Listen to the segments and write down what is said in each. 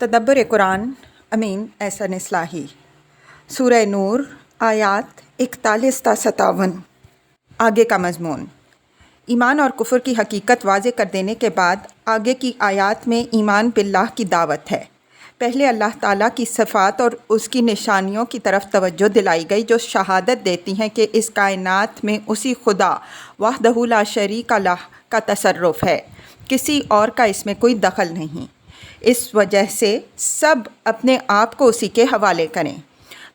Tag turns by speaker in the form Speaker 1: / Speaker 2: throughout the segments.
Speaker 1: تدبر قرآن امین احسن اصلاحی سورہ نور آیات 41 تا 57۔ آگے کا مضمون ایمان اور کفر کی حقیقت واضح کر دینے کے بعد آگے کی آیات میں ایمان باللہ کی دعوت ہے۔ پہلے اللہ تعالیٰ کی صفات اور اس کی نشانیوں کی طرف توجہ دلائی گئی جو شہادت دیتی ہیں کہ اس کائنات میں اسی خدا وحدہ لا شریک لہ کا تصرف ہے، کسی اور کا اس میں کوئی دخل نہیں۔ اس وجہ سے سب اپنے آپ کو اسی کے حوالے کریں۔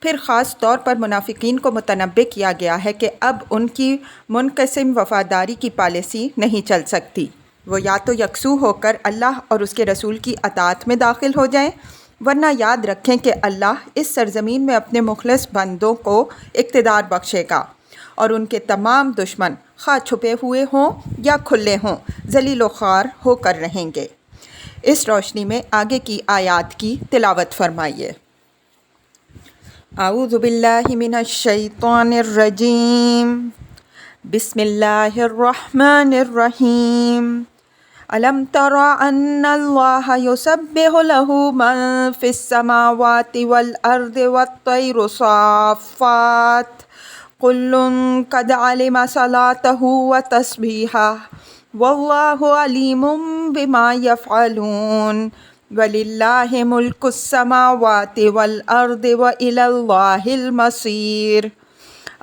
Speaker 1: پھر خاص طور پر منافقین کو متنبہ کیا گیا ہے کہ اب ان کی منقسم وفاداری کی پالیسی نہیں چل سکتی۔ وہ یا تو یکسو ہو کر اللہ اور اس کے رسول کی اطاعت میں داخل ہو جائیں، ورنہ یاد رکھیں کہ اللہ اس سرزمین میں اپنے مخلص بندوں کو اقتدار بخشے گا اور ان کے تمام دشمن خواہ چھپے ہوئے ہوں یا کھلے ہوں ذلیل و خوار ہو کر رہیں گے۔ اس روشنی میں آگے کی آیات کی تلاوت فرمائیے۔ اعوذ باللہ من الشیطان الرجیم، بسم اللہ الرحمن الرحیم۔ الم تر ان اللہ یسبح لہ من فی السماوات والارض والطیر صافات کل قد علم صلاتہ وتسبیحہ واللہ علیم بما یفعلون وللہ ملک السماوات والارض وإلی اللہ المصیر۔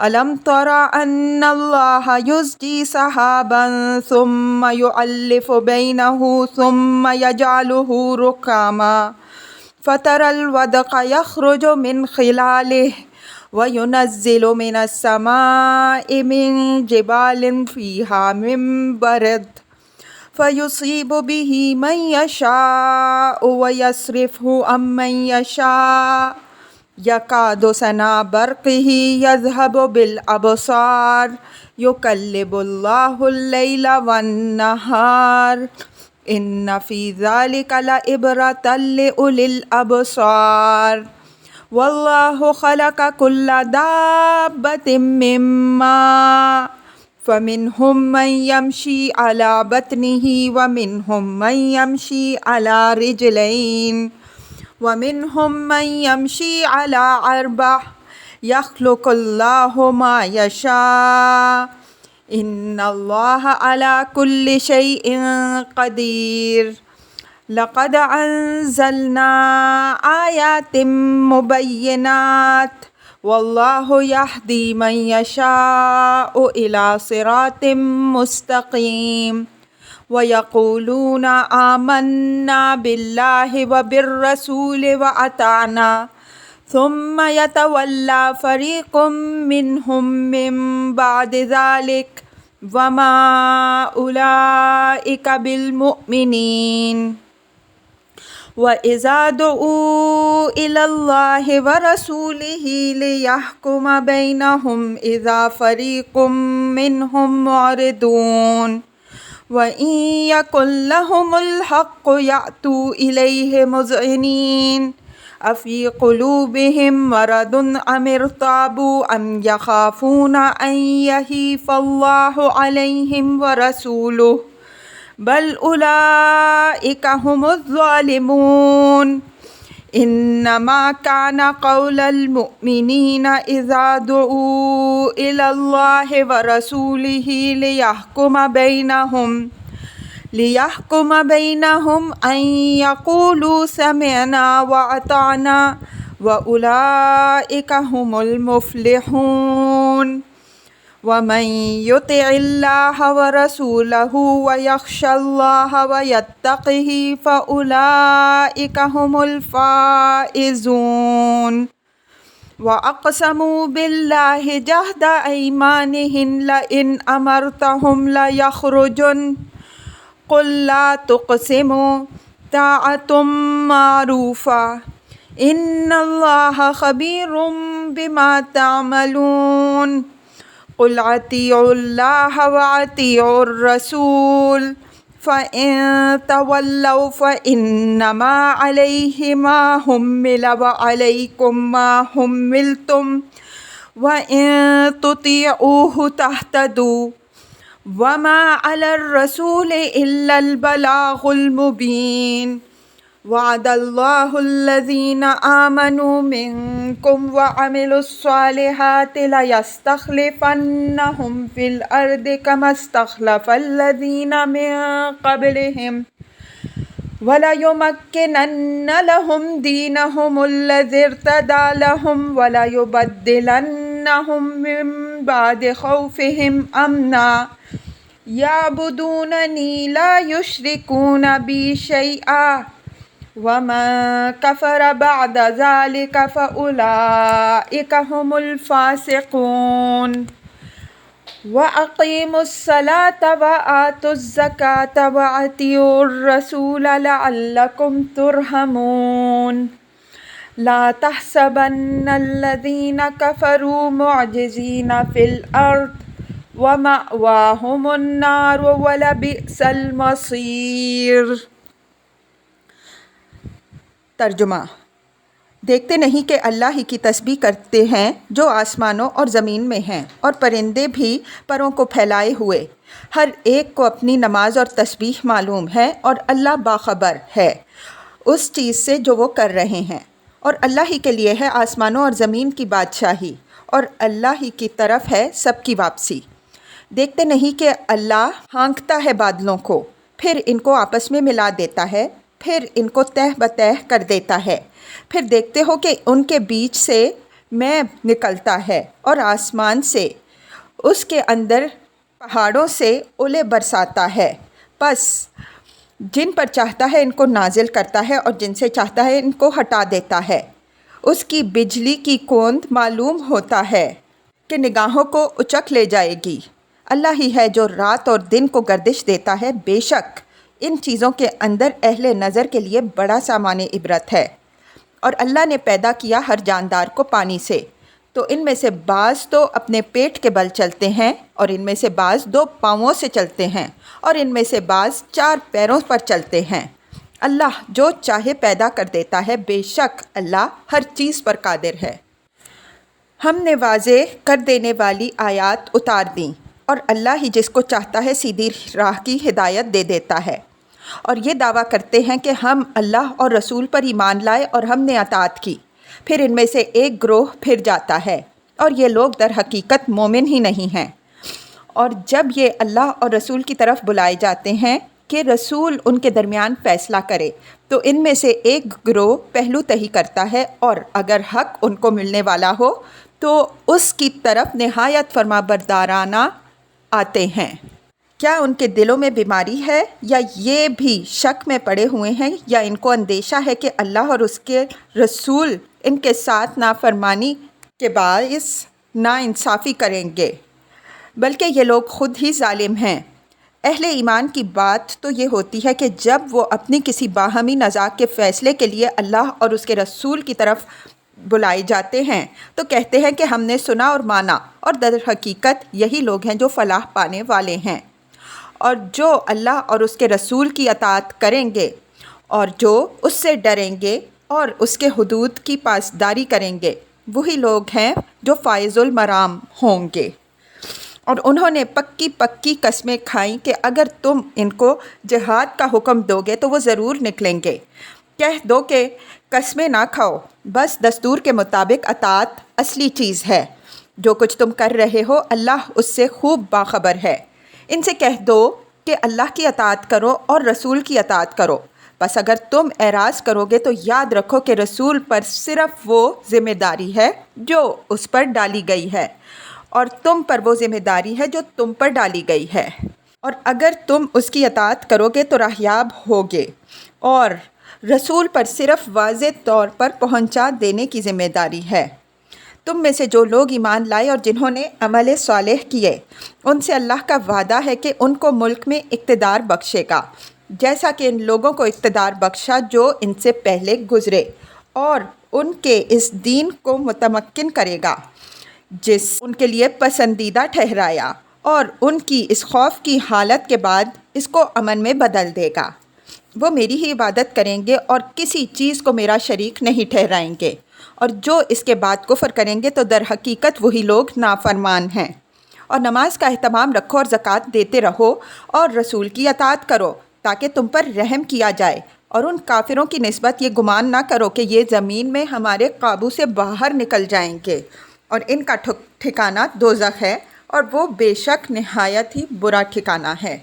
Speaker 1: الم تر ان اللہ یزجی سحابا ثم یؤلف بینہ ثم یجعلہ رکاما فتری الودق یخرج من خلالہ وَيُنَزِّلُ مِنَ السَّمَاءِ مِن جِبَالٍ فِيهَا مِن بَرْدٍ فَيُصِيبُ بِهِ مَن يَشَاءُ وَيَصْرِفُهُ عَن مَّن يَشَاءُ يَكَادُ سَنَا بَرْقِهِ يَذْهَبُ بِالْأَبْصَارِ يُقَلِّبُ اللَّهُ اللَّيْلَ وَالنَّهَارَ إِنَّ فِي ذَلِكَ لَعِبْرَةً لِّأُولِي الْأَبْصَارِ۔ واللہ خلق کل دابۃ من ماء فمنہم من یمشی علی بطنہ ومنہم من یمشی علی رجلین ومنہم من یمشی علی اربع یخلق اللہ ما یشاء ان اللہ علی کل شیء قدیر۔ لقد انزلنا آیات مبینات واللہ یہدی من یشاء الی صراط مستقیم۔ ویقولون آمنا باللہ وبالرسول واطعنا ثم یتولی فریق منہم من بعد ذلک وما اولئک بالمؤمنین۔ وَإِذَا دُعُوا إِلَى اللَّهِ وَرَسُولِهِ لِيَحْكُمَ بَيْنَهُمْ إِذَا فَرِيقٌ مِّنْهُمْ مُعْرِضُونَ وَإِن يَكُن لَّهُمُ الْحَقُّ يَأْتُوا إِلَيْهِ مُذْعِنِينَ أَفِي قُلُوبِهِم مَّرَضٌ أَمِ ارْتَابُوا أَمْ يَخَافُونَ أَن يَحِيفَ اللَّهُ عَلَيْهِمْ وَرَسُولُهُ بل اولئک هم الظالمون۔ انما کان قول المؤمنین اذا دعوا الی اللہ ورسولہ لیحکم بینہم ان یقولوا سمعنا واطعنا واولئک هم المفلحون۔ وَمَن يُطِعِ اللَّهَ وَرَسُولَهُ وَيَخْشَ اللَّهَ وَيَتَّقْهِ فَأُولَئِكَ هُمُ الْفَائِزُونَ۔ وَأَقْسَمُوا بِاللَّهِ جَهْدَ أَيْمَانِهِمْ لَئِنْ أَمَرْتَهُمْ لَيَخْرُجُنَّ قُل لَّا تُقْسِمُوا طَاعَةٌ مَّعْرُوفَةٌ إِنَّ اللَّهَ خَبِيرٌ بِمَا تَعْمَلُونَ۔ قُلْ اطیعوا اللہ واطیعوا الرسول فَإِن تَوَلَّوْا فَإِنَّمَا عَلَيْهِ مَا حُمِّلَ وَعَلَيْكُم مَّا حُمِّلْتُمْ وَإِن تُطِيعُوهُ تَهْتَدُوا وَمَا عَلَى الرَّسُولِ إِلَّا الْبَلَاغُ الْمُبِينُ۔ وعد اللہ الذین آمنوا منکم وعملوا الصالحات لیستخلفنہم فی الارض کما استخلف الذین من قبلہم وَلَيُمَكِّنَنَّ لَهُمْ دِينَهُمُ الَّذِي ارْتَضَىٰ لَهُمْ وَلَيُبَدِّلَنَّهُم مِّن بَعْدِ خَوْفِهِمْ أَمْنًا يَعْبُدُونَنِي لَا يُشْرِكُونَ بِي شَيْئًا وَمَن كَفَرَ بَعْدَ ذَٰلِكَ فَأُولَٰئِكَ هُمُ الْفَاسِقُونَ وَأَقِيمُوا الصَّلَاةَ وَآتُوا الزَّكَاةَ وَأَطِيعُوا الرَّسُولَ لَعَلَّكُمْ تُرْحَمُونَ لَا تَحْسَبَنَّ الَّذِينَ كَفَرُوا مُعْجِزِينَ فِي الْأَرْضِ وَمَأْوَاهُمُ النَّارُ وَلَبِئْسَ الْمَصِيرُ۔ ترجمہ: دیکھتے نہیں کہ اللہ ہی کی تسبیح کرتے ہیں جو آسمانوں اور زمین میں ہیں، اور پرندے بھی پروں کو پھیلائے ہوئے، ہر ایک کو اپنی نماز اور تسبیح معلوم ہے، اور اللہ باخبر ہے اس چیز سے جو وہ کر رہے ہیں، اور اللہ ہی کے لیے ہے آسمانوں اور زمین کی بادشاہی، اور اللہ ہی کی طرف ہے سب کی واپسی۔ دیکھتے نہیں کہ اللہ ہانکتا ہے بادلوں کو، پھر ان کو آپس میں ملا دیتا ہے، پھر ان کو تہ بتہ کر دیتا ہے، پھر دیکھتے ہو کہ ان کے بیچ سے میں نکلتا ہے، اور آسمان سے اس کے اندر پہاڑوں سے اولے برساتا ہے، پس جن پر چاہتا ہے ان کو نازل کرتا ہے اور جن سے چاہتا ہے ان کو ہٹا دیتا ہے۔ اس کی بجلی کی کوند معلوم ہوتا ہے کہ نگاہوں کو اچک لے جائے گی۔ اللہ ہی ہے جو رات اور دن کو گردش دیتا ہے، بے شک ان چیزوں کے اندر اہل نظر کے لیے بڑا سامان عبرت ہے۔ اور اللہ نے پیدا کیا ہر جاندار کو پانی سے، تو ان میں سے بعض تو اپنے پیٹ کے بل چلتے ہیں، اور ان میں سے بعض 2 پاؤں سے چلتے ہیں، اور ان میں سے بعض 4 پیروں پر چلتے ہیں۔ اللہ جو چاہے پیدا کر دیتا ہے، بے شک اللہ ہر چیز پر قادر ہے۔ ہم نے واضح کر دینے والی آیات اتار دیں، اور اللہ ہی جس کو چاہتا ہے سیدھی راہ کی ہدایت دے دیتا ہے۔ اور یہ دعویٰ کرتے ہیں کہ ہم اللہ اور رسول پر ایمان لائے اور ہم نے اطاعت کی، پھر ان میں سے ایک گروہ پھر جاتا ہے، اور یہ لوگ در حقیقت مومن ہی نہیں ہیں۔ اور جب یہ اللہ اور رسول کی طرف بلائے جاتے ہیں کہ رسول ان کے درمیان فیصلہ کرے، تو ان میں سے ایک گروہ پہلو تہی کرتا ہے، اور اگر حق ان کو ملنے والا ہو تو اس کی طرف نہایت فرمانبردارانہ آتے ہیں۔ کیا ان کے دلوں میں بیماری ہے، یا یہ بھی شک میں پڑے ہوئے ہیں، یا ان کو اندیشہ ہے کہ اللہ اور اس کے رسول ان کے ساتھ نافرمانی کے باعث ناانصافی کریں گے؟ بلکہ یہ لوگ خود ہی ظالم ہیں۔ اہل ایمان کی بات تو یہ ہوتی ہے کہ جب وہ اپنی کسی باہمی نزاع کے فیصلے کے لیے اللہ اور اس کے رسول کی طرف بلائے جاتے ہیں تو کہتے ہیں کہ ہم نے سنا اور مانا، اور در حقیقت یہی لوگ ہیں جو فلاح پانے والے ہیں۔ اور جو اللہ اور اس کے رسول کی اطاعت کریں گے، اور جو اس سے ڈریں گے اور اس کے حدود کی پاسداری کریں گے، وہی لوگ ہیں جو فائز المرام ہوں گے۔ اور انہوں نے پکی پکی قسمیں کھائیں کہ اگر تم ان کو جہاد کا حکم دو گے تو وہ ضرور نکلیں گے۔ کہہ دو کہ قسمیں نہ کھاؤ، بس دستور کے مطابق اطاعت اصلی چیز ہے۔ جو کچھ تم کر رہے ہو اللہ اس سے خوب باخبر ہے۔ ان سے کہہ دو کہ اللہ کی اطاعت کرو اور رسول کی اطاعت کرو، بس اگر تم اعراض کرو گے تو یاد رکھو کہ رسول پر صرف وہ ذمہ داری ہے جو اس پر ڈالی گئی ہے، اور تم پر وہ ذمہ داری ہے جو تم پر ڈالی گئی ہے۔ اور اگر تم اس کی اطاعت کرو گے تو راہیاب ہوگے، اور رسول پر صرف واضح طور پر پہنچا دینے کی ذمہ داری ہے۔ تم میں سے جو لوگ ایمان لائے اور جنہوں نے عمل صالح کیے، ان سے اللہ کا وعدہ ہے کہ ان کو ملک میں اقتدار بخشے گا، جیسا کہ ان لوگوں کو اقتدار بخشا جو ان سے پہلے گزرے، اور ان کے اس دین کو متمکن کرے گا جس ان کے لیے پسندیدہ ٹھہرایا، اور ان کی اس خوف کی حالت کے بعد اس کو امن میں بدل دے گا۔ وہ میری ہی عبادت کریں گے اور کسی چیز کو میرا شریک نہیں ٹھہرائیں گے، اور جو اس کے بعد کفر کریں گے تو در حقیقت وہی لوگ نافرمان ہیں۔ اور نماز کا اہتمام رکھو اور زکوٰۃ دیتے رہو اور رسول کی اطاعت کرو تاکہ تم پر رحم کیا جائے، اور ان کافروں کی نسبت یہ گمان نہ کرو کہ یہ زمین میں ہمارے قابو سے باہر نکل جائیں گے، اور ان کا ٹھکانہ دوزخ ہے، اور وہ بے شک نہایت ہی برا ٹھکانہ ہے۔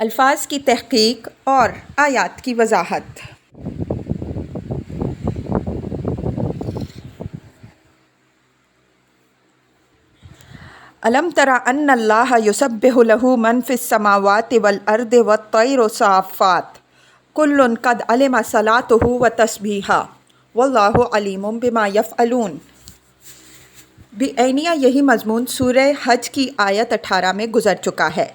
Speaker 1: الفاظ کی تحقیق اور آیات کی وضاحت۔ الم تر ان اللہ یسبح لہ من فی السماوات والارض والطیر صافات کل قد علم صلاتہ وتسبیحہ واللہ علیم بما یفعلون۔ بعینیہ یہی مضمون سورہ حج کی آیت 18 میں گزر چکا ہے،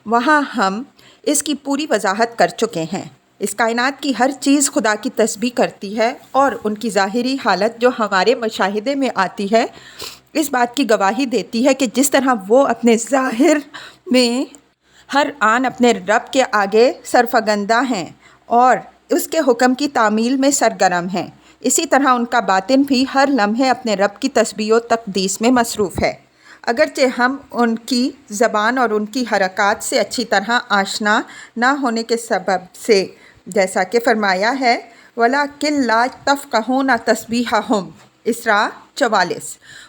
Speaker 1: وہاں ہم اس کی پوری وضاحت کر چکے ہیں۔ اس کائنات کی ہر چیز خدا کی تسبیح کرتی ہے، اور ان کی ظاہری حالت جو ہمارے مشاہدے میں آتی ہے اس بات کی گواہی دیتی ہے کہ جس طرح وہ اپنے ظاہر میں ہر آن اپنے رب کے آگے سرفگندہ ہیں اور اس کے حکم کی تعمیل میں سرگرم ہیں، اسی طرح ان کا باطن بھی ہر لمحے اپنے رب کی تسبیح و تقدیس میں مصروف ہے، اگرچہ ہم ان کی زبان اور ان کی حرکات سے اچھی طرح آشنا نہ ہونے کے سبب سے، جیسا کہ فرمایا ہے وَلَٰكِن لَا تَفْقَهُونَ تَسْبِيحَهُمْ اسراء 44،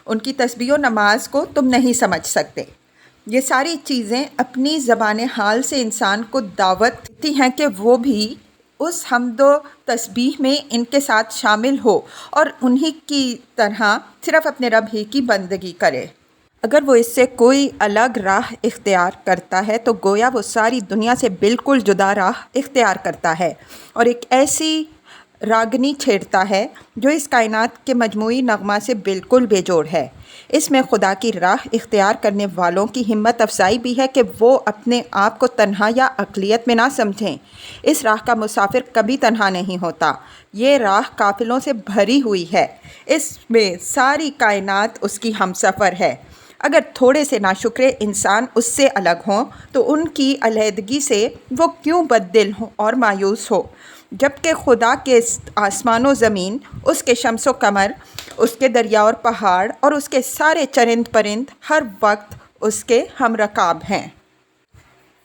Speaker 1: ان کی تسبیح و نماز کو تم نہیں سمجھ سکتے۔ یہ ساری چیزیں اپنی زبان حال سے انسان کو دعوت دیتی ہیں کہ وہ بھی اس حمد و تسبیح میں ان کے ساتھ شامل ہو اور انہی کی طرح صرف اپنے رب ہی کی بندگی کرے۔ اگر وہ اس سے کوئی الگ راہ اختیار کرتا ہے تو گویا وہ ساری دنیا سے بالکل جدا راہ اختیار کرتا ہے، اور ایک ایسی راگنی چھیڑتا ہے جو اس کائنات کے مجموعی نغمہ سے بالکل بے جوڑ ہے۔ اس میں خدا کی راہ اختیار کرنے والوں کی ہمت افزائی بھی ہے کہ وہ اپنے آپ کو تنہا یا اقلیت میں نہ سمجھیں۔ اس راہ کا مسافر کبھی تنہا نہیں ہوتا، یہ راہ قافلوں سے بھری ہوئی ہے، اس میں ساری کائنات اس کی ہمسفر ہے۔ اگر تھوڑے سے ناشکرے انسان اس سے الگ ہوں تو ان کی علیحدگی سے وہ کیوں بد دل ہوں اور مایوس ہو، جبکہ خدا کے آسمان و زمین، اس کے شمس و قمر، اس کے دریا اور پہاڑ اور اس کے سارے چرند پرند ہر وقت اس کے ہم رکاب ہیں۔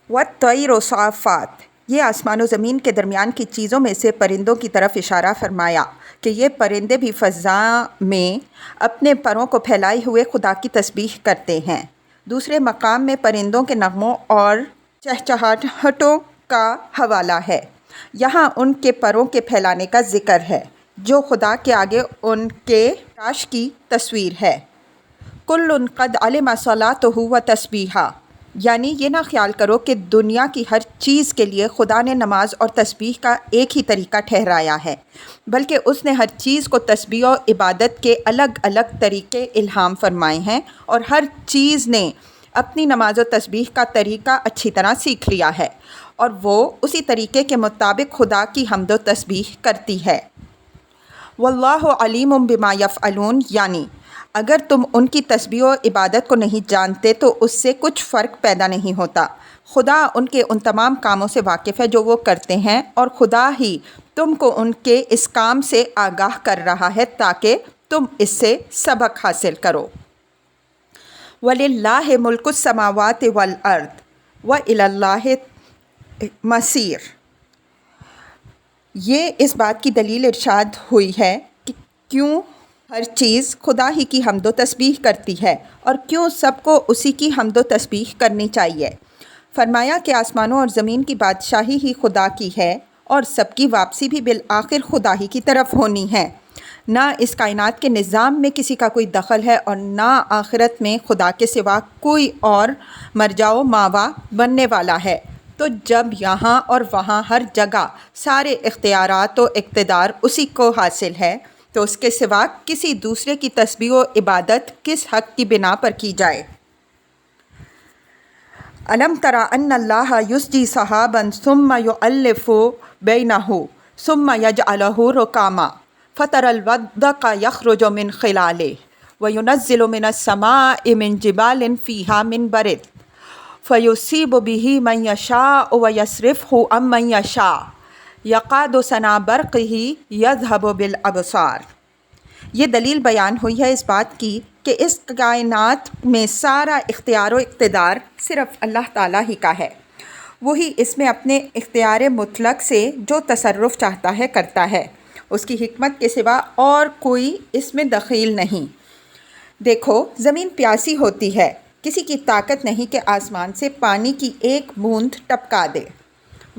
Speaker 1: وَالطَّيْرُ صَافَّاتٍ، یہ آسمان و زمین کے درمیان کی چیزوں میں سے پرندوں کی طرف اشارہ فرمایا کہ یہ پرندے بھی فضا میں اپنے پروں کو پھیلائے ہوئے خدا کی تسبیح کرتے ہیں۔ دوسرے مقام میں پرندوں کے نغموں اور چہچہاہٹوں کا حوالہ ہے، یہاں ان کے پروں کے پھیلانے کا ذکر ہے جو خدا کے آگے ان کے راش کی تصویر ہے۔ کل قد علم صلاتہ وتسبیحہ، یعنی یہ نہ خیال کرو کہ دنیا کی ہر چیز کے لیے خدا نے نماز اور تسبیح کا ایک ہی طریقہ ٹھہرایا ہے، بلکہ اس نے ہر چیز کو تسبیح و عبادت کے الگ الگ طریقے الہام فرمائے ہیں، اور ہر چیز نے اپنی نماز و تسبیح کا طریقہ اچھی طرح سیکھ لیا ہے، اور وہ اسی طریقے کے مطابق خدا کی حمد و تسبیح کرتی ہے۔ واللہ علیم بما یفعلون، یعنی اگر تم ان کی تسبیح و عبادت کو نہیں جانتے تو اس سے کچھ فرق پیدا نہیں ہوتا۔ خدا ان کے ان تمام کاموں سے واقف ہے جو وہ کرتے ہیں، اور خدا ہی تم کو ان کے اس کام سے آگاہ کر رہا ہے تاکہ تم اس سے سبق حاصل کرو۔ وَلِلَّهِ مُلْكُ السَّمَاوَاتِ وَالْأَرْضِ وَإِلَى اللَّهِ مَصِيرٌ۔ یہ اس بات کی دلیل ارشاد ہوئی ہے کہ کیوں ہر چیز خدا ہی کی حمد و تسبیح کرتی ہے اور کیوں سب کو اسی کی حمد و تسبیح کرنی چاہیے۔ فرمایا کہ آسمانوں اور زمین کی بادشاہی ہی خدا کی ہے اور سب کی واپسی بھی بالآخر خدا ہی کی طرف ہونی ہے۔ نہ اس کائنات کے نظام میں کسی کا کوئی دخل ہے اور نہ آخرت میں خدا کے سوا کوئی اور مرجع و ماوا بننے والا ہے۔ تو جب یہاں اور وہاں ہر جگہ سارے اختیارات و اقتدار اسی کو حاصل ہے تو اس کے سوا کسی دوسرے کی تسبیح و عبادت کس حق کی بنا پر کی جائے۔ الم تر ان اللہ یسجی سحابا ثم یؤلف بینہ ثم یجعلہ رکاما فتری الودق یخرج من خلالہ وینزل من السماء من جبال فیہا من برد فیصیب بہ من یشاء ویصرفہ عن من یشاء یکاد ثنا برقہ یذہب بالابصار۔ یہ دلیل بیان ہوئی ہے اس بات کی کہ اس کائنات میں سارا اختیار و اقتدار صرف اللہ تعالیٰ ہی کا ہے۔ وہی اس میں اپنے اختیار مطلق سے جو تصرف چاہتا ہے کرتا ہے، اس کی حکمت کے سوا اور کوئی اس میں دخیل نہیں۔ دیکھو، زمین پیاسی ہوتی ہے، کسی کی طاقت نہیں کہ آسمان سے پانی کی ایک بوند ٹپکا دے۔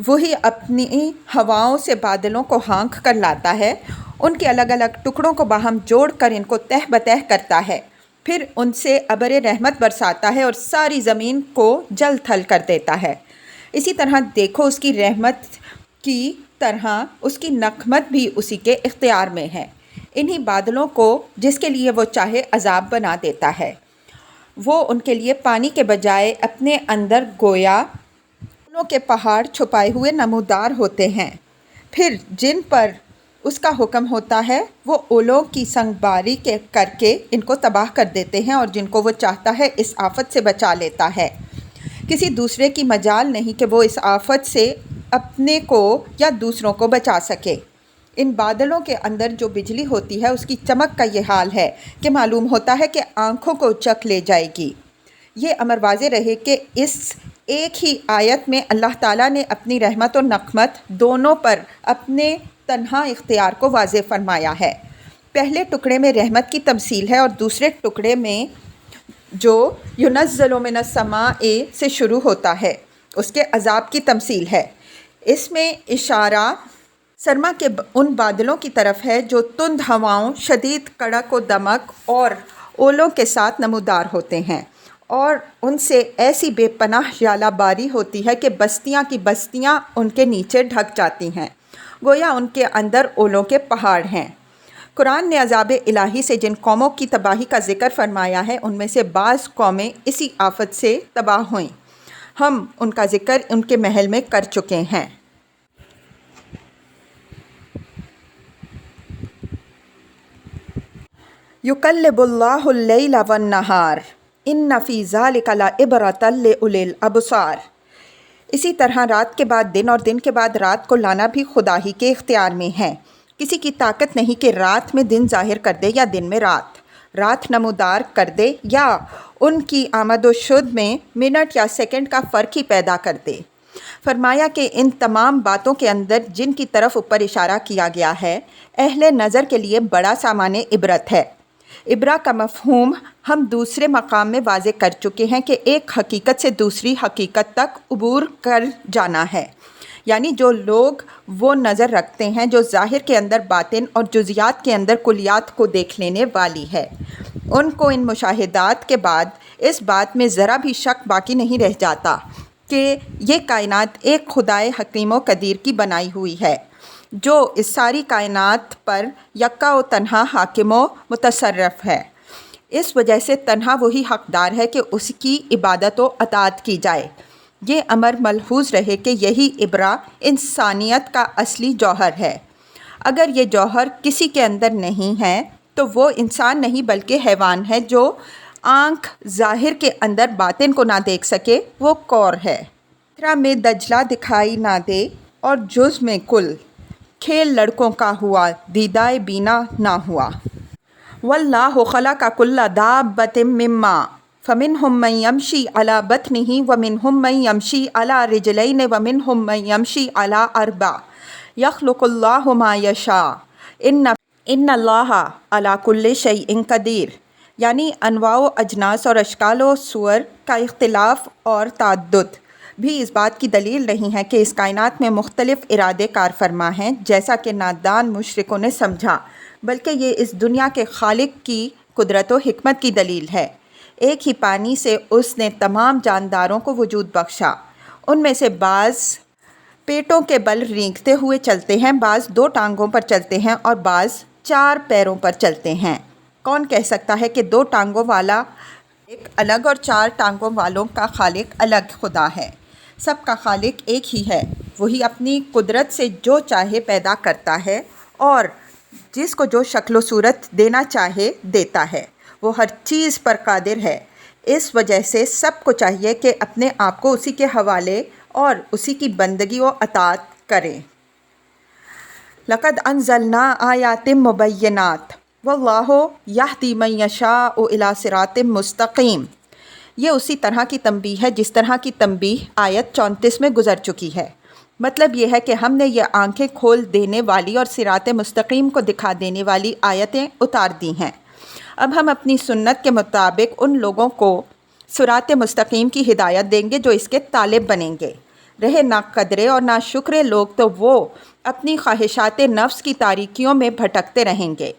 Speaker 1: وہی اپنی ہواؤں سے بادلوں کو ہانک کر لاتا ہے، ان کے الگ الگ ٹکڑوں کو باہم جوڑ کر ان کو تہ بتہ کرتا ہے، پھر ان سے ابر رحمت برساتا ہے اور ساری زمین کو جل تھل کر دیتا ہے۔ اسی طرح دیکھو، اس کی رحمت کی طرح اس کی نقمت بھی اسی کے اختیار میں ہے۔ انہی بادلوں کو جس کے لیے وہ چاہے عذاب بنا دیتا ہے۔ وہ ان کے لیے پانی کے بجائے اپنے اندر گویا اولوں کے پہاڑ چھپائے ہوئے نمودار ہوتے ہیں، پھر جن پر اس کا حکم ہوتا ہے وہ اولوں کی سنگ باری کر کے ان کو تباہ کر دیتے ہیں، اور جن کو وہ چاہتا ہے اس آفت سے بچا لیتا ہے۔ کسی دوسرے کی مجال نہیں کہ وہ اس آفت سے اپنے کو یا دوسروں کو بچا سکے۔ ان بادلوں کے اندر جو بجلی ہوتی ہے اس کی چمک کا یہ حال ہے کہ معلوم ہوتا ہے کہ آنکھوں کو چک لے جائے گی۔ یہ امر واضح رہے کہ اس ایک ہی آیت میں اللہ تعالیٰ نے اپنی رحمت اور نقمت دونوں پر اپنے تنہا اختیار کو واضح فرمایا ہے۔ پہلے ٹکڑے میں رحمت کی تمثیل ہے اور دوسرے ٹکڑے میں جو ینزل من السماء سے شروع ہوتا ہے اس کے عذاب کی تمثیل ہے۔ اس میں اشارہ سرما کے ان بادلوں کی طرف ہے جو تند ہواؤں، شدید کڑک و دمک اور اولوں کے ساتھ نمودار ہوتے ہیں، اور ان سے ایسی بے پناہ ژالہ باری ہوتی ہے کہ بستیاں کی بستیاں ان کے نیچے ڈھک جاتی ہیں، گویا ان کے اندر اولوں کے پہاڑ ہیں۔ قرآن نے عذاب الہی سے جن قوموں کی تباہی کا ذکر فرمایا ہے ان میں سے بعض قومیں اسی آفت سے تباہ ہوئیں۔ ہم ان کا ذکر ان کے محل میں کر چکے ہیں۔ یقلب اللہ اللیل والنہار ان فی ذلک لعبرۃ لأولی الابصار۔ اسی طرح رات کے بعد دن اور دن کے بعد رات کو لانا بھی خدا ہی کے اختیار میں ہے۔ کسی کی طاقت نہیں کہ رات میں دن ظاہر کر دے یا دن میں رات نمودار کر دے، یا ان کی آمد و شد میں منٹ یا سیکنڈ کا فرق ہی پیدا کر دے۔ فرمایا کہ ان تمام باتوں کے اندر جن کی طرف اوپر اشارہ کیا گیا ہے اہل نظر کے لیے بڑا سامان عبرت ہے۔ عبرہ کا مفہوم ہم دوسرے مقام میں واضح کر چکے ہیں کہ ایک حقیقت سے دوسری حقیقت تک عبور کر جانا ہے، یعنی جو لوگ وہ نظر رکھتے ہیں جو ظاہر کے اندر باطن اور جزیات کے اندر کلیات کو دیکھ لینے والی ہے، ان کو ان مشاہدات کے بعد اس بات میں ذرا بھی شک باقی نہیں رہ جاتا کہ یہ کائنات ایک خدائے حکیم و قدیر کی بنائی ہوئی ہے جو اس ساری کائنات پر یکا و تنہا حاکم و متصرف ہے۔ اس وجہ سے تنہا وہی حقدار ہے کہ اس کی عبادت و اطاعت کی جائے۔ یہ امر ملحوظ رہے کہ یہی عبرہ انسانیت کا اصلی جوہر ہے۔ اگر یہ جوہر کسی کے اندر نہیں ہے تو وہ انسان نہیں بلکہ حیوان ہے جو آنکھ ظاہر کے اندر باطن کو نہ دیکھ سکے، وہ کور ہے۔ طرح میں دجلہ دکھائی نہ دے اور جز میں کل کھیل لڑکوں کا ہوا، دیدائے بینا نہ ہوا۔ واللہ خلق کل دابۃ من ماء فمنہم من یمشی علی بطنہ ومنہم من یمشی علی رجلین ومنہم من یمشی علی اربع یخلق اللہ ما یشاء ان اللہ علی کل شیء قدیر۔ یعنی انواع و اجناس اور اشکال و صور کا اختلاف اور تعدد بھی اس بات کی دلیل نہیں ہے کہ اس کائنات میں مختلف ارادے کار فرما ہیں جیسا کہ نادان مشرکوں نے سمجھا، بلکہ یہ اس دنیا کے خالق کی قدرت و حکمت کی دلیل ہے۔ ایک ہی پانی سے اس نے تمام جانداروں کو وجود بخشا، ان میں سے بعض پیٹوں کے بل رینگتے ہوئے چلتے ہیں، بعض 2 ٹانگوں پر چلتے ہیں اور بعض 4 پیروں پر چلتے ہیں۔ کون کہہ سکتا ہے کہ 2 ٹانگوں والا ایک الگ اور 4 ٹانگوں والوں کا خالق الگ خدا ہے؟ سب کا خالق ایک ہی ہے، وہی اپنی قدرت سے جو چاہے پیدا کرتا ہے اور جس کو جو شکل و صورت دینا چاہے دیتا ہے، وہ ہر چیز پر قادر ہے۔ اس وجہ سے سب کو چاہیے کہ اپنے آپ کو اسی کے حوالے اور اسی کی بندگی و اطاعت کریں۔ لقد انزلنا آیات مبینات واللہ یہدی من یشاء الی صراط مستقیم۔ یہ اسی طرح کی تنبیہ ہے جس طرح کی تنبیہ آیت 34 میں گزر چکی ہے۔ مطلب یہ ہے کہ ہم نے یہ آنکھیں کھول دینے والی اور صراط مستقیم کو دکھا دینے والی آیتیں اتار دی ہیں۔ اب ہم اپنی سنت کے مطابق ان لوگوں کو صراط مستقیم کی ہدایت دیں گے جو اس کے طالب بنیں گے۔ رہے نا قدرے اور نا شکرے لوگ تو وہ اپنی خواہشات نفس کی تاریکیوں میں بھٹکتے رہیں گے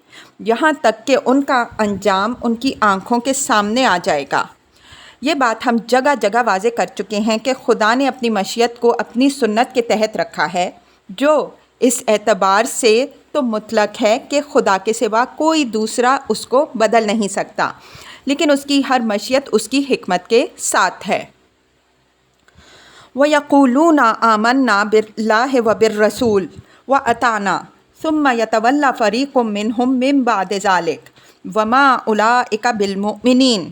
Speaker 1: یہاں تک کہ ان کا انجام ان کی آنکھوں کے سامنے آ جائے گا۔ یہ بات ہم جگہ جگہ واضح کر چکے ہیں کہ خدا نے اپنی مشیت کو اپنی سنت کے تحت رکھا ہے، جو اس اعتبار سے تو مطلق ہے کہ خدا کے سوا کوئی دوسرا اس کو بدل نہیں سکتا، لیکن اس کی ہر مشیت اس کی حکمت کے ساتھ ہے۔ وَيَقُولُونَ آمَنَّا بِاللَّهِ وَبِالرَّسُولِ وَأَطَعْنَا ثُمَّ يَتَوَلَّىٰ فَرِيقٌ مِّنْهُم مِّن بَعْدِ ذَٰلِكَ وَمَا أُولَٰئِكَ بِالْمُؤْمِنِينَ۔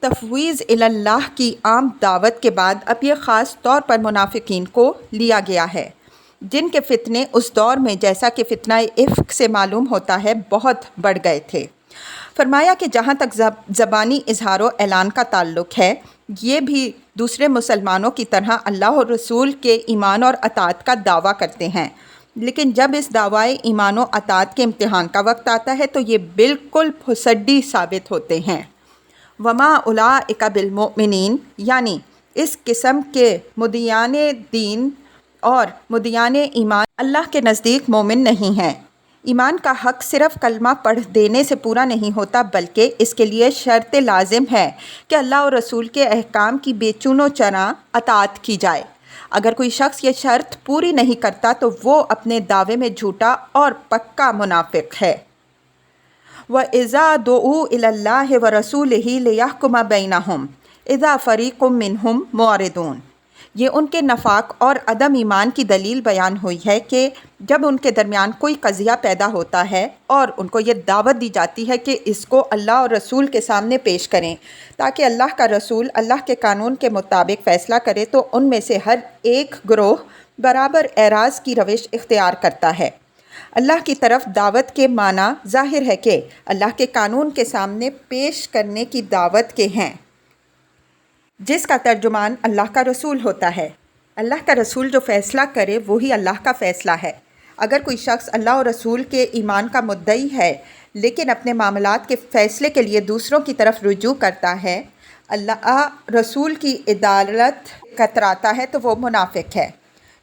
Speaker 1: تفویض اللہ کی عام دعوت کے بعد اب یہ خاص طور پر منافقین کو لیا گیا ہے، جن کے فتنے اس دور میں جیسا کہ فتنہ افک سے معلوم ہوتا ہے بہت بڑھ گئے تھے۔ فرمایا کہ جہاں تک زبانی اظہار و اعلان کا تعلق ہے، یہ بھی دوسرے مسلمانوں کی طرح اللہ اور رسول کے ایمان اور اطاعت کا دعویٰ کرتے ہیں، لیکن جب اس دعوی ایمان و اطاعت کے امتحان کا وقت آتا ہے تو یہ بالکل پھسڈی ثابت ہوتے ہیں۔ وما اولئک بالمؤمنین، یعنی اس قسم کے مدعیان دین اور مدعیان ایمان اللہ کے نزدیک مومن نہیں ہیں۔ ایمان کا حق صرف کلمہ پڑھ دینے سے پورا نہیں ہوتا، بلکہ اس کے لیے شرط لازم ہے کہ اللہ اور رسول کے احکام کی بے چون و چرا اطاعت کی جائے۔ اگر کوئی شخص یہ شرط پوری نہیں کرتا تو وہ اپنے دعوے میں جھوٹا اور پکا منافق ہے۔ وَإِذَا دُعُوا إِلَى اللَّهِ وَرَسُولِهِ لِيَحْكُمَ بَيْنَهُمْ إِذَا فَرِيقٌ مِّنْهُمْ مُعْرِضُونَ۔ یہ ان کے نفاق اور عدم ایمان کی دلیل بیان ہوئی ہے کہ جب ان کے درمیان کوئی قضیہ پیدا ہوتا ہے اور ان کو یہ دعوت دی جاتی ہے کہ اس کو اللہ اور رسول کے سامنے پیش کریں تاکہ اللہ کا رسول اللہ کے قانون کے مطابق فیصلہ کرے، تو ان میں سے ہر ایک گروہ برابر اعراض کی روش اختیار کرتا ہے۔ اللہ کی طرف دعوت کے معنی ظاہر ہے کہ اللہ کے قانون کے سامنے پیش کرنے کی دعوت کے ہیں، جس کا ترجمان اللہ کا رسول ہوتا ہے۔ اللہ کا رسول جو فیصلہ کرے وہی اللہ کا فیصلہ ہے۔ اگر کوئی شخص اللہ اور رسول کے ایمان کا مدعی ہے لیکن اپنے معاملات کے فیصلے کے لیے دوسروں کی طرف رجوع کرتا ہے، اللہ رسول کی عدالت کتراتا ہے، تو وہ منافق ہے۔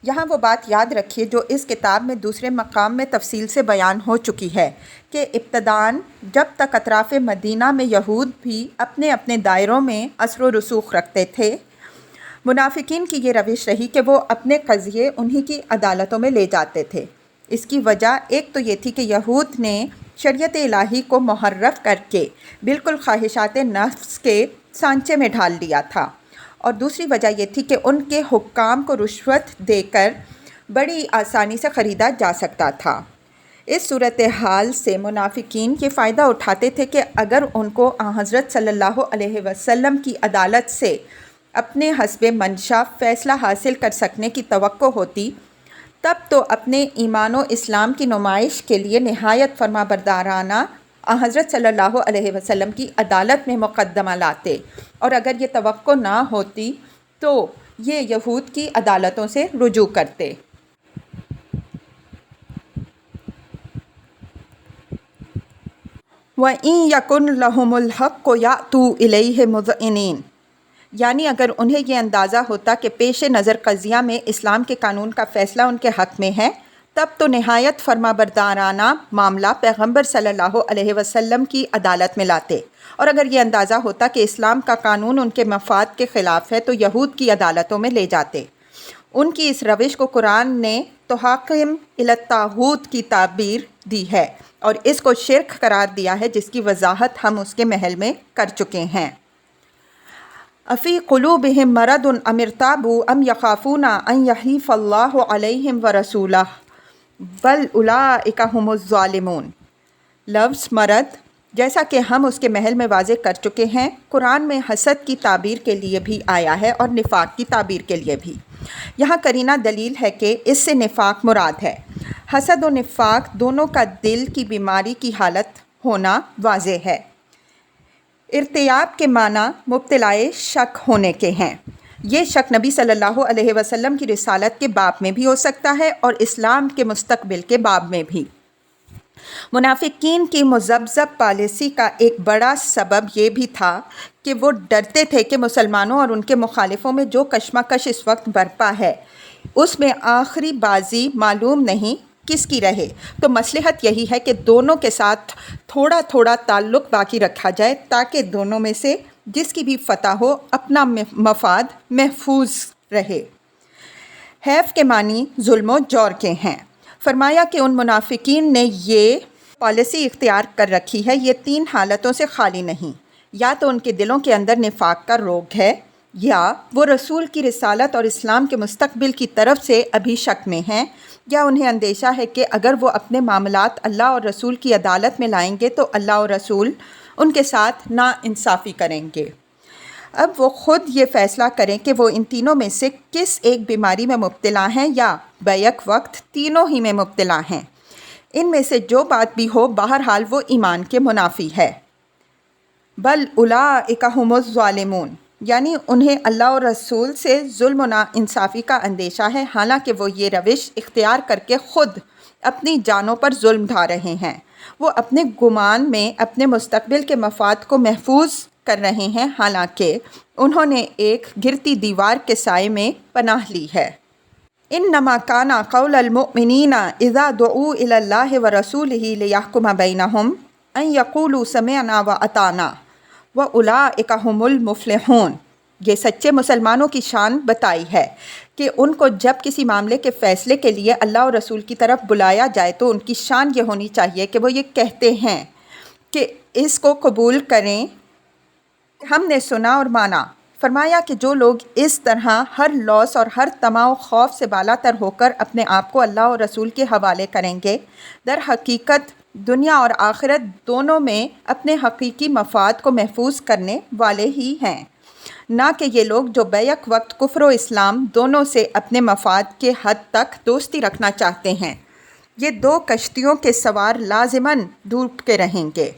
Speaker 1: یہاں وہ بات یاد رکھیے جو اس کتاب میں دوسرے مقام میں تفصیل سے بیان ہو چکی ہے کہ ابتداً جب تک اطراف مدینہ میں یہود بھی اپنے اپنے دائروں میں اثر و رسوخ رکھتے تھے، منافقین کی یہ روش رہی کہ وہ اپنے قضیے انہی کی عدالتوں میں لے جاتے تھے۔ اس کی وجہ ایک تو یہ تھی کہ یہود نے شریعت الہی کو محرف کر کے بالکل خواہشات نفس کے سانچے میں ڈھال دیا تھا، اور دوسری وجہ یہ تھی کہ ان کے حکام کو رشوت دے کر بڑی آسانی سے خریدا جا سکتا تھا۔ اس صورتحال سے منافقین یہ فائدہ اٹھاتے تھے کہ اگر ان کو حضرت صلی اللہ علیہ وسلم کی عدالت سے اپنے حسب منشا فیصلہ حاصل کر سکنے کی توقع ہوتی، تب تو اپنے ایمان و اسلام کی نمائش کے لیے نہایت فرمانبردارانہ حضرت صلی اللہ علیہ وسلم کی عدالت میں مقدمہ لاتے، اور اگر یہ توقع نہ ہوتی تو یہ یہود کی عدالتوں سے رجوع کرتے۔ وَإِن يَكُن لَهُمُ الْحَقُّ يَأْتُوا إِلَيْهِ مُذْعِنِينَ، یعنی اگر انہیں یہ اندازہ ہوتا کہ پیش نظر قضیہ میں اسلام کے قانون کا فیصلہ ان کے حق میں ہے، تب تو نہایت فرمانبردارانہ معاملہ پیغمبر صلی اللہ علیہ وسلم کی عدالت میں لاتے، اور اگر یہ اندازہ ہوتا کہ اسلام کا قانون ان کے مفاد کے خلاف ہے تو یہود کی عدالتوں میں لے جاتے۔ ان کی اس روش کو قرآن نے تحاکم الی الطاغوت کی تعبیر دی ہے اور اس کو شرک قرار دیا ہے، جس کی وضاحت ہم اس کے محل میں کر چکے ہیں۔ افی قلوبہم مرض ام ارتابوا ام یخافون ان یحیف اللہ علیہم ورسولہ بل اولئک ھم الظالمون۔ لفظ مرض، جیسا کہ ہم اس کے محل میں واضح کر چکے ہیں، قرآن میں حسد کی تعبیر کے لیے بھی آیا ہے اور نفاق کی تعبیر کے لیے بھی۔ یہاں قرینہ دلیل ہے کہ اس سے نفاق مراد ہے۔ حسد و نفاق دونوں کا دل کی بیماری کی حالت ہونا واضح ہے۔ ارتیاب کے معنی مبتلائے شک ہونے کے ہیں۔ یہ شک نبی صلی اللہ علیہ وسلم کی رسالت کے باب میں بھی ہو سکتا ہے اور اسلام کے مستقبل کے باب میں بھی۔ منافقین کی مذبذب پالیسی کا ایک بڑا سبب یہ بھی تھا کہ وہ ڈرتے تھے کہ مسلمانوں اور ان کے مخالفوں میں جو کشمکش اس وقت برپا ہے اس میں آخری بازی معلوم نہیں کس کی رہے، تو مصلحت یہی ہے کہ دونوں کے ساتھ تھوڑا تھوڑا تعلق باقی رکھا جائے تاکہ دونوں میں سے جس کی بھی فتح ہو اپنا مفاد محفوظ رہے۔ حیف کے معنی ظلم و جور کے ہیں۔ فرمایا کہ ان منافقین نے یہ پالیسی اختیار کر رکھی ہے، یہ 3 حالتوں سے خالی نہیں، یا تو ان کے دلوں کے اندر نفاق کا روگ ہے، یا وہ رسول کی رسالت اور اسلام کے مستقبل کی طرف سے ابھی شک میں ہیں، یا انہیں اندیشہ ہے کہ اگر وہ اپنے معاملات اللہ اور رسول کی عدالت میں لائیں گے تو اللہ اور رسول ان کے ساتھ ناانصافی کریں گے۔ اب وہ خود یہ فیصلہ کریں کہ وہ ان تینوں میں سے کس ایک بیماری میں مبتلا ہیں یا بیک وقت تینوں ہی میں مبتلا ہیں۔ ان میں سے جو بات بھی ہو بہرحال وہ ایمان کے منافی ہے۔ بل اولئک ھم الظالمون، یعنی انہیں اللہ اور رسول سے ظلم و ناانصافی کا اندیشہ ہے، حالانکہ وہ یہ روش اختیار کر کے خود اپنی جانوں پر ظلم ڈھا رہے ہیں۔ وہ اپنے گمان میں اپنے مستقبل کے مفاد کو محفوظ کر رہے ہیں، حالانکہ انہوں نے ایک گرتی دیوار کے سائے میں پناہ لی ہے۔ انما کان قول المؤمنین اذا دعوا الی اللہ ورسولہ لیحکم بینہم ان یقولوا سمعنا واطعنا واولئک ھم المفلحون۔ یہ سچے مسلمانوں کی شان بتائی ہے کہ ان کو جب کسی معاملے کے فیصلے کے لیے اللہ اور رسول کی طرف بلایا جائے تو ان کی شان یہ ہونی چاہیے کہ وہ یہ کہتے ہیں کہ اس کو قبول کریں، ہم نے سنا اور مانا۔ فرمایا کہ جو لوگ اس طرح ہر لوث اور ہر طمع و خوف سے بالا تر ہو کر اپنے آپ کو اللہ اور رسول کے حوالے کریں گے، در حقیقت دنیا اور آخرت دونوں میں اپنے حقیقی مفاد کو محفوظ کرنے والے ہی ہیں، نہ کہ یہ لوگ جو بیک وقت کفر و اسلام دونوں سے اپنے مفاد کے حد تک دوستی رکھنا چاہتے ہیں۔ یہ 2 کشتیوں کے سوار لازماً ڈوب کے رہیں گے۔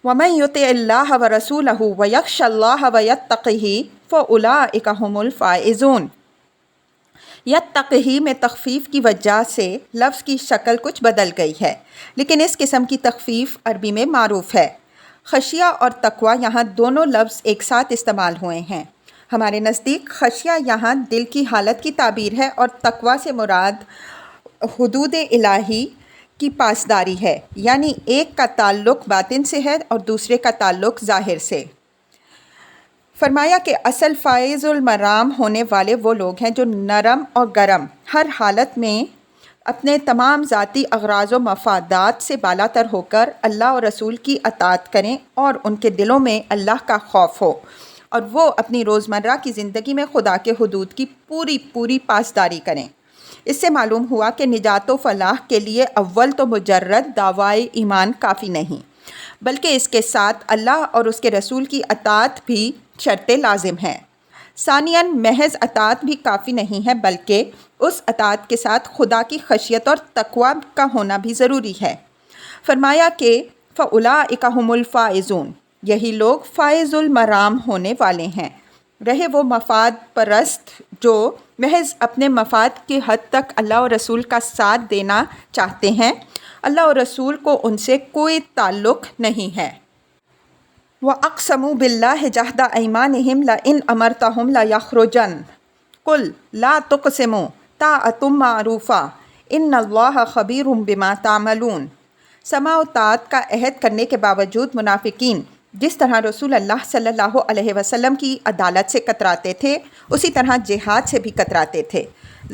Speaker 1: وَمَن يُطِعِ اللَّهَ وَرَسُولَهُ وَيَخْشَ اللَّهَ وَيَتَّقِهِ فَأُولَئِكَ هُمُ الْفَائِزُونَ۔ یتقی میں تخفیف کی وجہ سے لفظ کی شکل کچھ بدل گئی ہے، لیکن اس قسم کی تخفیف عربی میں معروف ہے۔ خشیہ اور تقویٰ یہاں دونوں لفظ ایک ساتھ استعمال ہوئے ہیں۔ ہمارے نزدیک خشیہ یہاں دل کی حالت کی تعبیر ہے اور تقویٰ سے مراد حدود الہی کی پاسداری ہے، یعنی ایک کا تعلق باطن سے ہے اور دوسرے کا تعلق ظاہر سے۔ فرمایا کہ اصل فائز المرام ہونے والے وہ لوگ ہیں جو نرم اور گرم ہر حالت میں اپنے تمام ذاتی اغراض و مفادات سے بالا تر ہو کر اللہ اور رسول کی اطاعت کریں اور ان کے دلوں میں اللہ کا خوف ہو، اور وہ اپنی روزمرہ کی زندگی میں خدا کے حدود کی پوری پاسداری کریں۔ اس سے معلوم ہوا کہ نجات و فلاح کے لیے اول تو مجرد دعوی ایمان کافی نہیں، بلکہ اس کے ساتھ اللہ اور اس کے رسول کی اطاعت بھی شرط لازم ہے۔ ثانیاً محض اطاعت بھی کافی نہیں ہے، بلکہ اس اطاعت کے ساتھ خدا کی خشیت اور تقویٰ کا ہونا بھی ضروری ہے۔ فرمایا کہ فَأُولَئِكَ هُمُ الْفَائِزُونَ، یہی لوگ فائز المرام ہونے والے ہیں۔ رہے وہ مفاد پرست جو محض اپنے مفاد کی حد تک اللہ اور رسول کا ساتھ دینا چاہتے ہیں، اللہ اور رسول کو ان سے کوئی تعلق نہیں ہے۔ وَأَقْسَمُوا بِاللَّهِ جَهْدَ أَيْمَانِهِمْ لَئِنْ أَمَرْتَهُمْ لَيَخْرُجَنَّ قُلْ لَا تُقْسِمُوا طَاعَةٌ مَّعْرُوفَةٌ إِنَّ اللَّهَ خَبِيرٌ بِمَا تَعْمَلُونَ۔ سماع و طاعت کا عہد کرنے کے باوجود منافقین جس طرح رسول اللہ صلی اللہ علیہ وسلم کی عدالت سے کتراتے تھے، اسی طرح جہاد سے بھی کتراتے تھے۔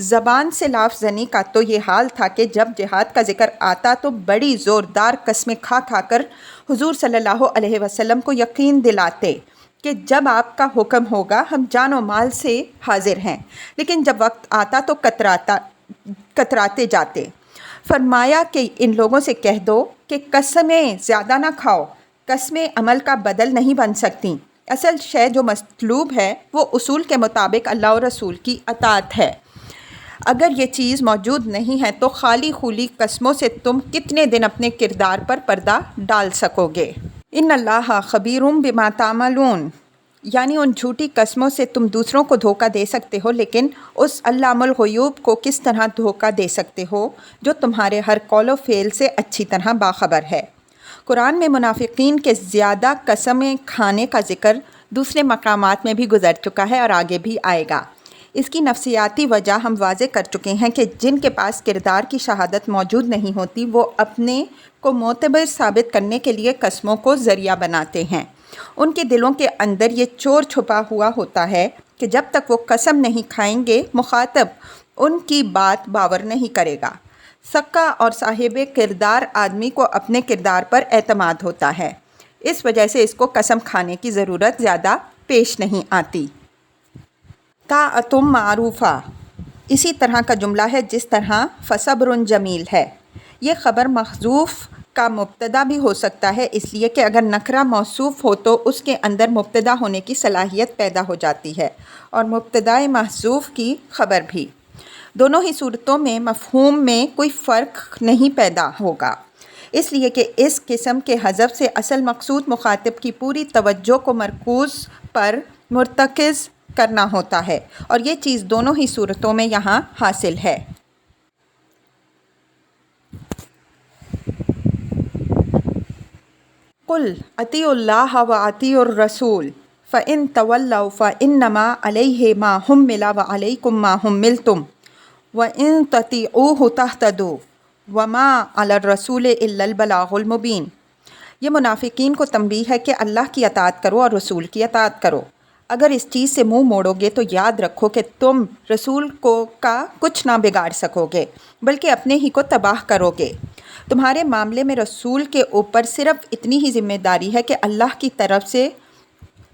Speaker 1: زبان سے لاف زنی کا تو یہ حال تھا کہ جب جہاد کا ذکر آتا تو بڑی زوردار قسمیں کھا کر حضور صلی اللہ علیہ وسلم کو یقین دلاتے کہ جب آپ کا حکم ہوگا ہم جان و مال سے حاضر ہیں، لیکن جب وقت آتا تو کتراتے جاتے۔ فرمایا کہ ان لوگوں سے کہہ دو کہ قسمیں زیادہ نہ کھاؤ، قسمیں عمل کا بدل نہیں بن سکتیں۔ اصل شے جو مطلوب ہے وہ اصول کے مطابق اللہ اور رسول کی اطاعت ہے۔ اگر یہ چیز موجود نہیں ہے تو خالی خولی قسموں سے تم کتنے دن اپنے کردار پر پردہ ڈال سکو گے؟ ان اللہ خبیرم بما تعملون، یعنی ان جھوٹی قسموں سے تم دوسروں کو دھوکہ دے سکتے ہو، لیکن اس علام الغیوب کو کس طرح دھوکہ دے سکتے ہو جو تمہارے ہر قول و فعل سے اچھی طرح باخبر ہے۔ قرآن میں منافقین کے زیادہ قسمیں کھانے کا ذکر دوسرے مقامات میں بھی گزر چکا ہے اور آگے بھی آئے گا۔ اس کی نفسیاتی وجہ ہم واضح کر چکے ہیں کہ جن کے پاس کردار کی شہادت موجود نہیں ہوتی وہ اپنے کو معتبر ثابت کرنے کے لیے قسموں کو ذریعہ بناتے ہیں۔ ان کے دلوں کے اندر یہ چور چھپا ہوا ہوتا ہے کہ جب تک وہ قسم نہیں کھائیں گے مخاطب ان کی بات باور نہیں کرے گا۔ سکا اور صاحب کردار آدمی کو اپنے کردار پر اعتماد ہوتا ہے، اس وجہ سے اس کو قسم کھانے کی ضرورت زیادہ پیش نہیں آتی۔ طاعتم معروفہ اسی طرح کا جملہ ہے جس طرح فصبر جمیل ہے۔ یہ خبر محذوف کا مبتدا بھی ہو سکتا ہے، اس لیے کہ اگر نکرہ موصوف ہو تو اس کے اندر مبتدا ہونے کی صلاحیت پیدا ہو جاتی ہے، اور مبتدا محذوف کی خبر بھی۔ دونوں ہی صورتوں میں مفہوم میں کوئی فرق نہیں پیدا ہوگا، اس لیے کہ اس قسم کے حذف سے اصل مقصود مخاطب کی پوری توجہ کو مرکوز پر مرتکز کرنا ہوتا ہے، اور یہ چیز دونوں ہی صورتوں میں یہاں حاصل ہے۔ قل اطیعوا اللہ واطیعوا الرسول فإن تولوا فإنما علیہ ما حمل وعلیکم ما حملتم وإن تطیعوہ تہتدوا وما علی الرسول الا البلاغ المبین۔ یہ منافقین کو تنبیہ ہے کہ اللہ کی اطاعت کرو اور رسول کی اطاعت کرو۔ اگر اس چیز سے منہ موڑو گے تو یاد رکھو کہ تم رسول کا کچھ نہ بگاڑ سکو گے بلکہ اپنے ہی کو تباہ کرو گے۔ تمہارے معاملے میں رسول کے اوپر صرف اتنی ہی ذمہ داری ہے کہ اللہ کی طرف سے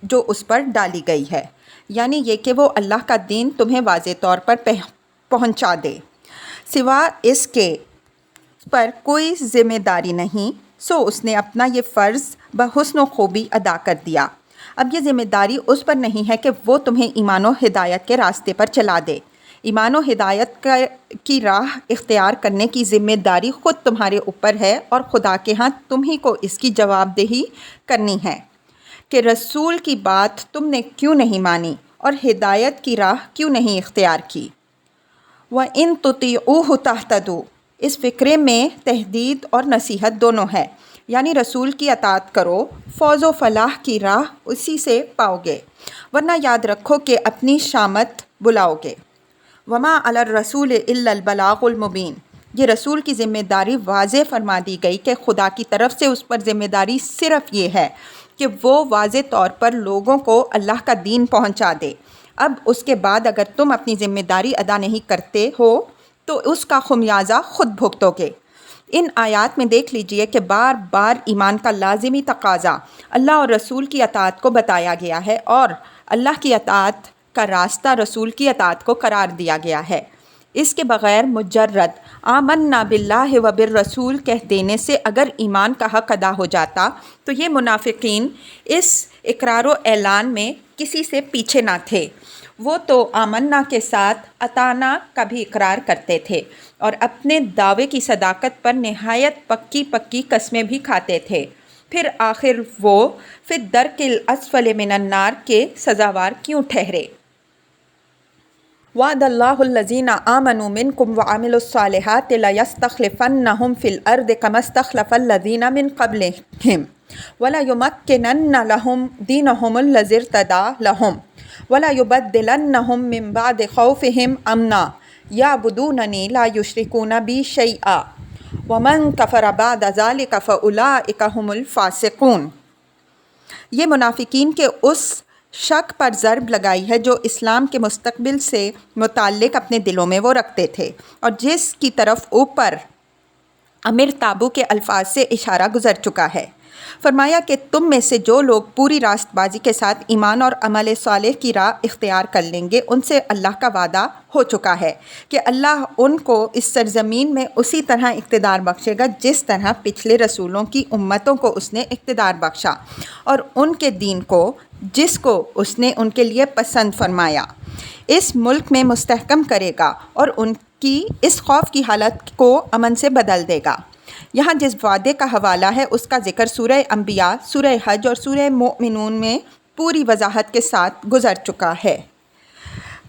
Speaker 1: جو اس پر ڈالی گئی ہے، یعنی یہ کہ وہ اللہ کا دین تمہیں واضح طور پر پہنچا دے، سوا اس کے پر کوئی ذمہ داری نہیں۔ سو اس نے اپنا یہ فرض بحسن و خوبی ادا کر دیا۔ اب یہ ذمہ داری اس پر نہیں ہے کہ وہ تمہیں ایمان و ہدایت کے راستے پر چلا دے۔ ایمان و ہدایت کی راہ اختیار کرنے کی ذمہ داری خود تمہارے اوپر ہے، اور خدا کے ہاں تم ہی کو اس کی جواب دہی کرنی ہے کہ رسول کی بات تم نے کیوں نہیں مانی اور ہدایت کی راہ کیوں نہیں اختیار کی۔ وَإِن تُطِيعُوهُ تَهْتَدُوا، اس فقرے میں تحدید اور نصیحت دونوں ہے، یعنی رسول کی اطاعت کرو، فوز و فلاح کی راہ اسی سے پاؤ گے، ورنہ یاد رکھو کہ اپنی شامت بلاؤ گے۔ وما علی الرسول الا البلاغ المبین، یہ رسول کی ذمہ داری واضح فرما دی گئی کہ خدا کی طرف سے اس پر ذمہ داری صرف یہ ہے کہ وہ واضح طور پر لوگوں کو اللہ کا دین پہنچا دے۔ اب اس کے بعد اگر تم اپنی ذمہ داری ادا نہیں کرتے ہو تو اس کا خمیازہ خود بھگتو گے۔ ان آیات میں دیکھ لیجئے کہ بار بار ایمان کا لازمی تقاضا اللہ اور رسول کی اطاعت کو بتایا گیا ہے، اور اللہ کی اطاعت کا راستہ رسول کی اطاعت کو قرار دیا گیا ہے۔ اس کے بغیر مجرد آمنا باللہ و بالرسول کہہ دینے سے اگر ایمان کا حق ادا ہو جاتا تو یہ منافقین اس اقرار و اعلان میں کسی سے پیچھے نہ تھے۔ وہ تو آمنا کے ساتھ اطاعنا کا بھی اقرار کرتے تھے، اور اپنے دعوے کی صداقت پر نہایت پکی پکی قسمیں بھی کھاتے تھے، پھر آخر وہ فی الدرک الاسفل من النار کے سزاوار کیوں ٹھہرے۔ وعد اللہ الذین آمنوا منکم وعملوا الصالحات لیستخلفنہم فی الارض کما استخلف الذین من قبلہم ولیمکنن لہم دینہم الذی ارتضی لہم ولیبدلنہم من بعد خوفہم امنا یعبدوننی لا یشرکون بی شیئا ومن کفر بعد ذلک فاولئک ھم الفاسقون۔ یہ منافقین کے اس شک پر ضرب لگائی ہے جو اسلام کے مستقبل سے متعلق اپنے دلوں میں وہ رکھتے تھے، اور جس کی طرف اوپر امر تابو کے الفاظ سے اشارہ گزر چکا ہے۔ فرمایا کہ تم میں سے جو لوگ پوری راست بازی کے ساتھ ایمان اور عمل صالح کی راہ اختیار کر لیں گے ان سے اللہ کا وعدہ ہو چکا ہے کہ اللہ ان کو اس سرزمین میں اسی طرح اقتدار بخشے گا جس طرح پچھلے رسولوں کی امتوں کو اس نے اقتدار بخشا، اور ان کے دین کو جس کو اس نے ان کے لیے پسند فرمایا اس ملک میں مستحکم کرے گا، اور ان کی اس خوف کی حالت کو امن سے بدل دے گا۔ یہاں جس وعدے کا حوالہ ہے اس کا ذکر سورہ انبیاء، سورہ حج اور سورہ مومنون میں پوری وضاحت کے ساتھ گزر چکا ہے۔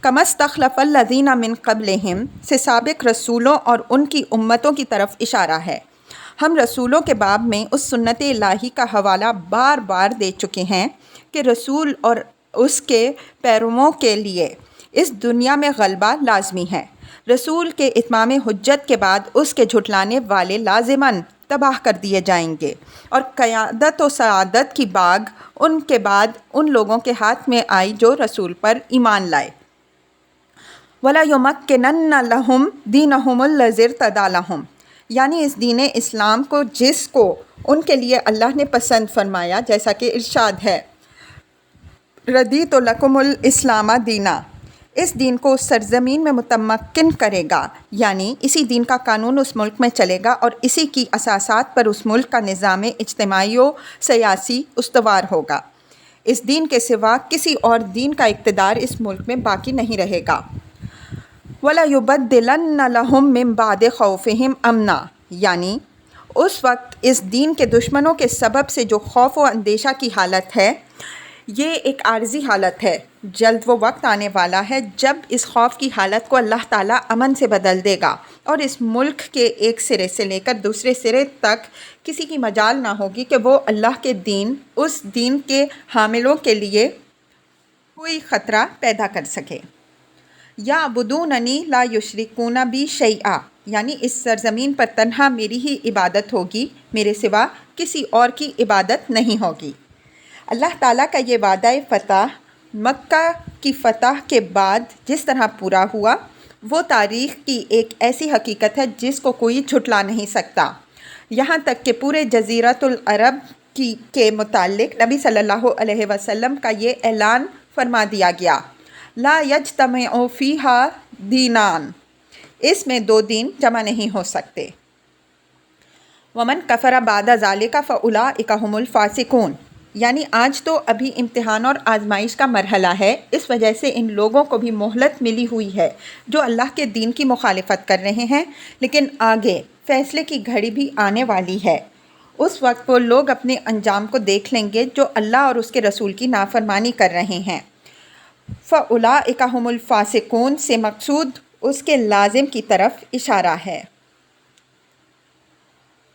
Speaker 1: کما استخلف الذین من قبلہم سے سابق رسولوں اور ان کی امتوں کی طرف اشارہ ہے۔ ہم رسولوں کے باب میں اس سنت الہی کا حوالہ بار بار دے چکے ہیں کہ رسول اور اس کے پیرووں کے لیے اس دنیا میں غلبہ لازمی ہے۔ رسول کے اتمام حجت کے بعد اس کے جھٹلانے والے لازماً تباہ کر دیے جائیں گے، اور قیادت و سعادت کی باغ ان کے بعد ان لوگوں کے ہاتھ میں آئی جو رسول پر ایمان لائے۔ وَلَا يُمَكِّنَنَّ لَهُمْ دِينَهُمُ الَّذِي ارْتَضَىٰ لَهُمْ، یعنی اس دین اسلام کو جس کو ان کے لیے اللہ نے پسند فرمایا، جیسا کہ ارشاد ہے رَضِيتُ لَكُمُ الْإِسْلَامَ دِينًا، اس دین کو اس سرزمین میں متمکن کرے گا، یعنی اسی دین کا قانون اس ملک میں چلے گا اور اسی کی اساسات پر اس ملک کا نظام اجتماعی و سیاسی استوار ہوگا۔ اس دین کے سوا کسی اور دین کا اقتدار اس ملک میں باقی نہیں رہے گا۔ وَلَا يُبَدِّلَنَّ لَهُم مِّن بَعْدِ خَوْفِهِمْ أَمْنًا، یعنی اس وقت اس دین کے دشمنوں کے سبب سے جو خوف و اندیشہ کی حالت ہے، یہ ایک عارضی حالت ہے۔ جلد وہ وقت آنے والا ہے جب اس خوف کی حالت کو اللہ تعالیٰ امن سے بدل دے گا، اور اس ملک کے ایک سرے سے لے کر دوسرے سرے تک کسی کی مجال نہ ہوگی کہ وہ اللہ کے دین، اس دین کے حاملوں کے لیے کوئی خطرہ پیدا کر سکے۔ یعبدوننی لا یشرکون بی شیئا، یعنی اس سرزمین پر تنہا میری ہی عبادت ہوگی، میرے سوا کسی اور کی عبادت نہیں ہوگی۔ اللہ تعالیٰ کا یہ وعدہ فتح مکہ کی فتح کے بعد جس طرح پورا ہوا، وہ تاریخ کی ایک ایسی حقیقت ہے جس کو کوئی جھٹلا نہیں سکتا۔ یہاں تک کہ پورے جزیرۃ العرب کے متعلق نبی صلی اللہ علیہ وسلم کا یہ اعلان فرما دیا گیا، لا یجتمع فیہا دینان، اس میں دو دین جمع نہیں ہو سکتے۔ ومن کفر بعد ذالک فاولئک ھم الفاسقون، یعنی آج تو ابھی امتحان اور آزمائش کا مرحلہ ہے، اس وجہ سے ان لوگوں کو بھی مہلت ملی ہوئی ہے جو اللہ کے دین کی مخالفت کر رہے ہیں، لیکن آگے فیصلے کی گھڑی بھی آنے والی ہے۔ اس وقت وہ لوگ اپنے انجام کو دیکھ لیں گے جو اللہ اور اس کے رسول کی نافرمانی کر رہے ہیں۔ فَأُولَٰئِکَ هُمُ الْفَاسِقُونَ سے مقصود اس کے لازم کی طرف اشارہ ہے۔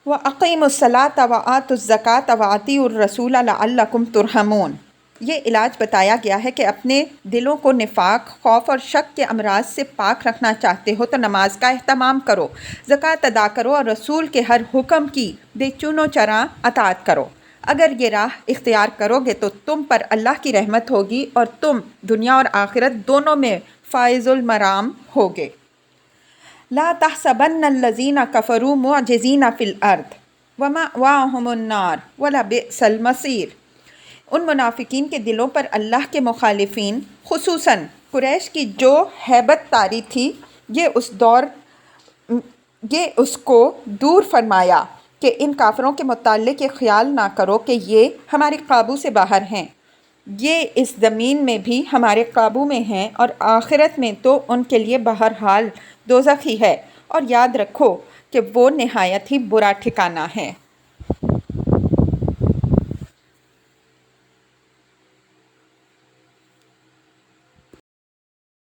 Speaker 1: وَأَقِیمُوا الصَّلَاةَ وَآتُوا الزَّکَاةَ وَأَطِیعُوا الرَّسُولَ لَعَلَّکُمْ تُرْحَمُونَ، یہ علاج بتایا گیا ہے کہ اپنے دلوں کو نفاق، خوف اور شک کے امراض سے پاک رکھنا چاہتے ہو تو نماز کا اہتمام کرو، زکوٰۃ ادا کرو اور رسول کے ہر حکم کی بے چون و چرا اطاعت کرو۔ اگر یہ راہ اختیار کرو گے تو تم پر اللہ کی رحمت ہوگی اور تم دنیا اور آخرت دونوں میں فائز المرام ہوگے۔ لا تحسبن الذین کفروا معجزین فی الارض ومأواہم النار ولبئس المصیر، ان منافقین کے دلوں پر اللہ کے مخالفین خصوصاً قریش کی جو ہیبت طاری تھی، یہ اس کو دور فرمایا کہ ان کافروں کے متعلق یہ خیال نہ کرو کہ یہ ہمارے قابو سے باہر ہیں، یہ اس زمین میں بھی ہمارے قابو میں ہیں اور آخرت میں تو ان کے لیے بہرحال دوزخ ہی ہے، اور یاد رکھو کہ وہ نہایت ہی برا ٹھکانہ ہے۔